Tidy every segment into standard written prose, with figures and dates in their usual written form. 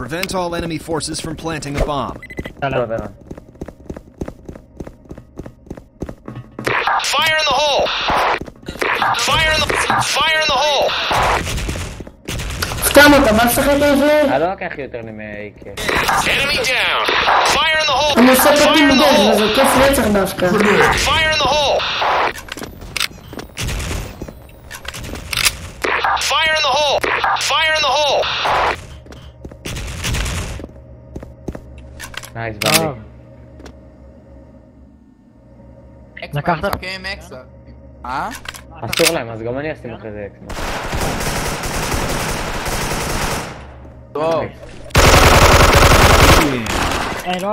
Prevent all enemy forces from planting a bomb. טוב, ערן. Fire in the hole! Fire in the hole! סתם אותה, מה לשחק על זה? אני לא לקח יותר מ-AK. Enemy down! Fire in the hole! אני עושה Fire פתים in the מודד, hole! וזה כיף רצח דווקא. Fire in the hole! Fire in the hole! Fire in the hole! נייס, בנדי. לקחת? משחקים עם אקסה. אסור להם, אז גם אני אשים אחרי זה אקסמה. טוב. לא,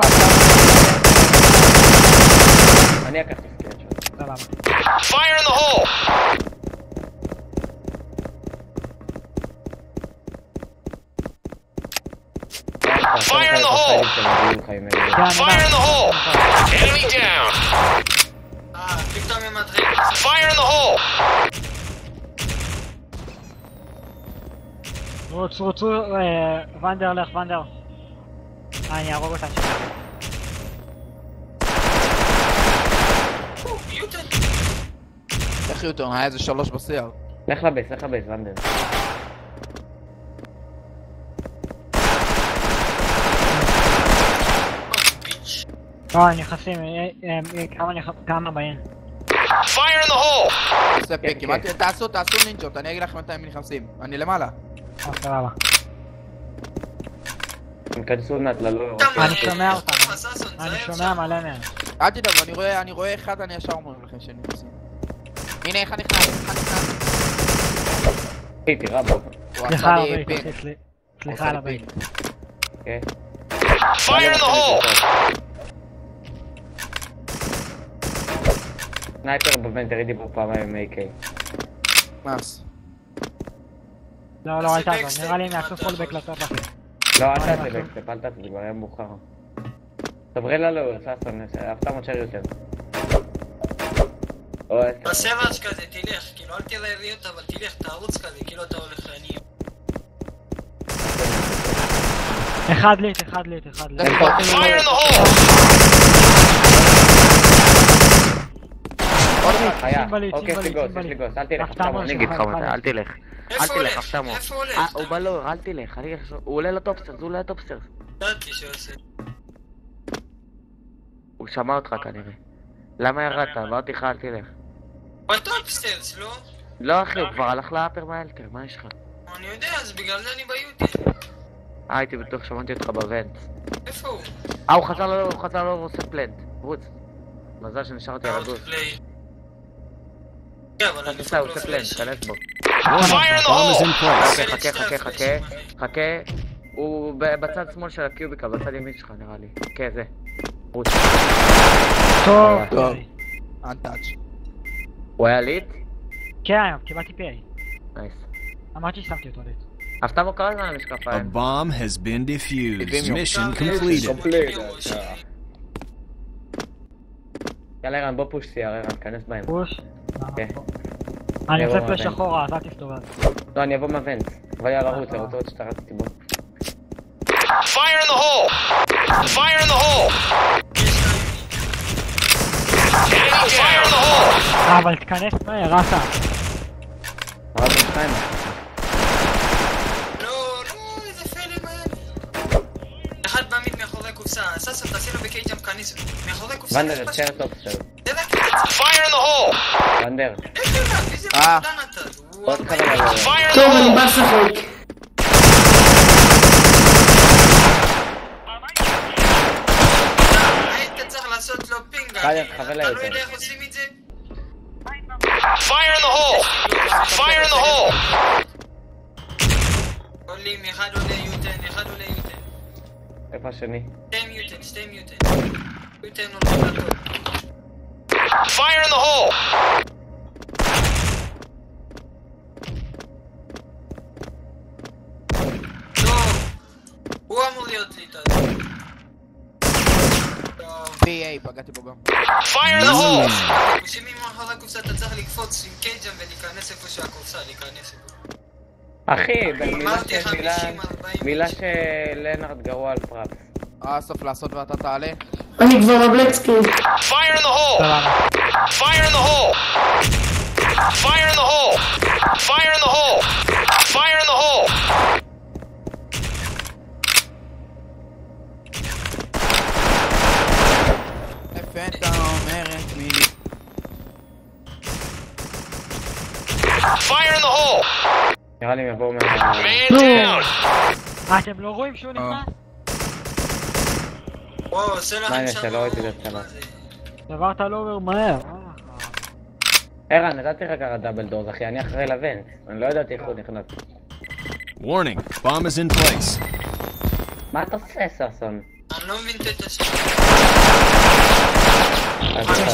אני אקח את הסקרט שלו. סבבה. Fire in the hole! Fire in the hole! Fire in the hole! Enemy down! Fire in the hole! רוצו, ונדר לך, ונדר. אני ארוג אותה שם. איך יותר? היה איזה 3 בסייר. לך לבייס, ונדר. לא, נכנסים, כמה באים. Fire in the hole! עושה פיקים, תעשו נינג'ות, אני אגיד לכם מתי הם נכנסים. אני למעלה. סבבה. הם כנסו מעט ללא... אני שומע אותם. אני שומע מלא מהם. אל תדאגו, אני רואה אחד, אני ישר אומרים לכם שנכנסים. הנה, אחד נכנס. תראה בו. סליחה על הבית, סליחה על הבית. אוקיי. Fire in the hole! סנייפר בבנט, הרידי פה פעמיים עם AK. מס. לא, אל תעזור, נראה לי הם יעשו פולבק לטופ אחי. לא, אל תעשה בקסטפ, אל תעשה, זה כבר היה מאוחר. סברי לה ססון, אף פעם יותר יותר. בסבש כזה, תלך, כאילו אל תראה לי אותה, אבל תלך, תערוץ כזה, כאילו אתה הולך אני... אחד ליט. Fire in the hole! היה, אוקיי, יש לי גוס, אל תלך, אני אגיד לך מתי, אל תלך. איפה הולך? אבטמו. איפה הולך? הוא בלור, אל תלך, הוא עולה לטופסטרס, ידעתי שעושה. הוא שמע אותך כנראה. למה ירדת? אמרתי לך אל תלך. בטופסטרס, לא? לא אחי, הוא כבר הלך לאפר מהאלטר, מה יש לך? אני יודע, אז בגלל זה אני ביוטי. הייתי בטוח שמעתי אותך בוונט. איפה הוא? הוא חזר לו ועושה פלנט. רוץ. מזל שנשארתי על הגוס. אבל אני הוא עושה פלנט, כנס בו. Fire in the hole! חכה. הוא בצד שמאל של הקיוביקה, בצד ימין שלך נראה לי. כן, זה. רוץ. טוב. Untouch. הוא היה ליט? כן, קיבלתי פי. נייס. אמרתי ששמתי אותו ליט. אבטמו קרא זמן A למשקפיים. bomb has been defused. Mission completed. יאללה ערן, בוא פוש סייר, ערן, כנס בהם. פוש. כן. אני עושה פלש אחורה, אז אל תסתובב. לא, אני אבוא מהוונט. אבל יאללה, רוץ, לראות שאתה רציתי בו. Fire in the hole! Fire in the hole! Enemy fire in the hole! אבל תכנס מהר, רסה. הרב בן לא, איזה פלם האלה. אחד בעמיד מאחורי קופסה, ססו תעשי לו בקייג'ם כניס. מאחורי קופסה. ונדר, תשאר טופסטר. זה רק את זה. Fire in the hole! ונדר. איזה פלן אתה. עוד כמה לראות. Fire in טוב, the אני hole! בא לשחק. היית צריך לעשות לו פינג. חבר אתה ליותר. לא יודע איך עושים את זה? Fire in the hole! Fire in the hole! עולים, אחד עולה יוטן, אחד עולה יוטן. איפה השני? שתי מיוטן. יוטן הולכים לכל. Fire in the hole! טוב, הוא אמור להיות לי טוב. PA, פגעתי בו גם. Fire in the hole! כשאם מאחורי הקופסה אתה צריך לקפוץ עם קייג'ם ולהיכנס איפה שהקופסה, להיכנס איפה. אחי, במילה אמרתי של 50, 40. מילה שלנארד גרוע על פרפס. סוף לעשות ואתה תעלה. אני כבר בבלקסקי. Fire in the hole! Fire in the hole! Fire in the hole! Fire in the hole! Fire in the hole! לפנטה אומרת מילי. Fire in the hole! נראה לי הם יבואו Man down! אתם לא רואים שהוא נכנס? וואו, עושה מה לכם אני שם... אעשה? לא ראיתי את הצלם. עברת לא אומר מהר. ערן, נתתי רק על הדאבל דורס, אחי, אני אחראי לבנט. אני לא ידעתי איך הוא נכנס. Warning, bomb is in place. מה אתה עושה, ששון? אני לא מבין את השם.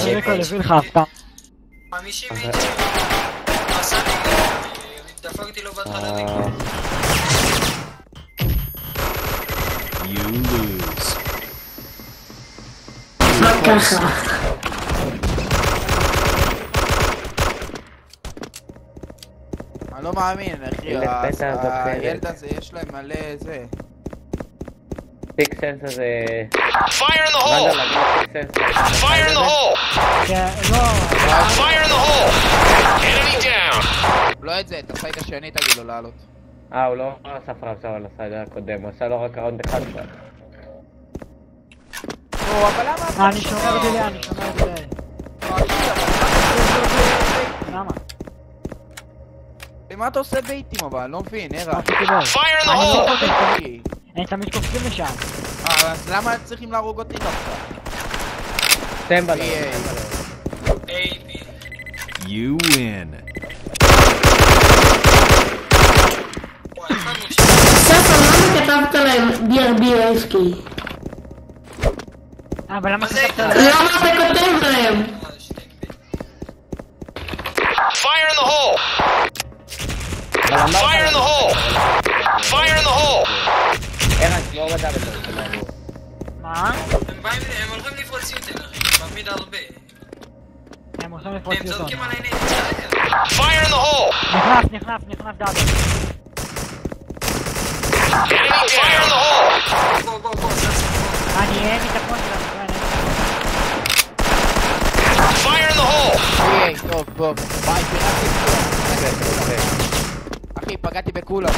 שריקו הביא לך אף פעם. 50 איץ'. עשה לי... דפקתי לו בהתחלה בגלל. You lose. מה ככה? אני לא מאמין, אחי. לפתע זאת הילד הזה יש להם מלא זה. פיק סנס הזה... Fire in the hole! ונדל, להגיד פיק סנס. Fire in the hole! לא, Fire in the hole! Enemy down! לא את זה, את הסייד השני תגיד לו לעלות. הוא לא עשה פרפסר על הסייד הקודם, הוא עשה לו רק ראונד אחד כבר. נו, אבל למה? אני שומר דילי, אני שומר דילי. למה? למה אתה עושה בייטים אבל? אני לא מבין, ערה. Fire in the hole! הם תמיד קופצים לשם. אז למה צריכים להרוג אותי דווקא? סטם בלו. איי, בי. You win. וואי, חמוש. ספר, למה כתבת להם BRB רייסקי? אבל למה מה זה כתבת איתה? להם? למה אתה כותב להם? Fire in the hole! Fire in the hole! Fire in the hole! ערן, תשמור בדאבל דורס. מה? הם הולכים לפרוץ יותר, אחי. תמיד הרבה. הם הולכים לפרוץ הם יותר. זורקים על העיני. Fire in the hole! נכנס דאבל. Enemy fire in the hole! בוא, ססה. אין ביטחון שלנו. Fire in the hole! טוב, ביי, פירקתי. אחי, פגעתי בכולם.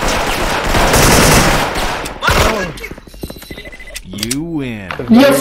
You win. יופי.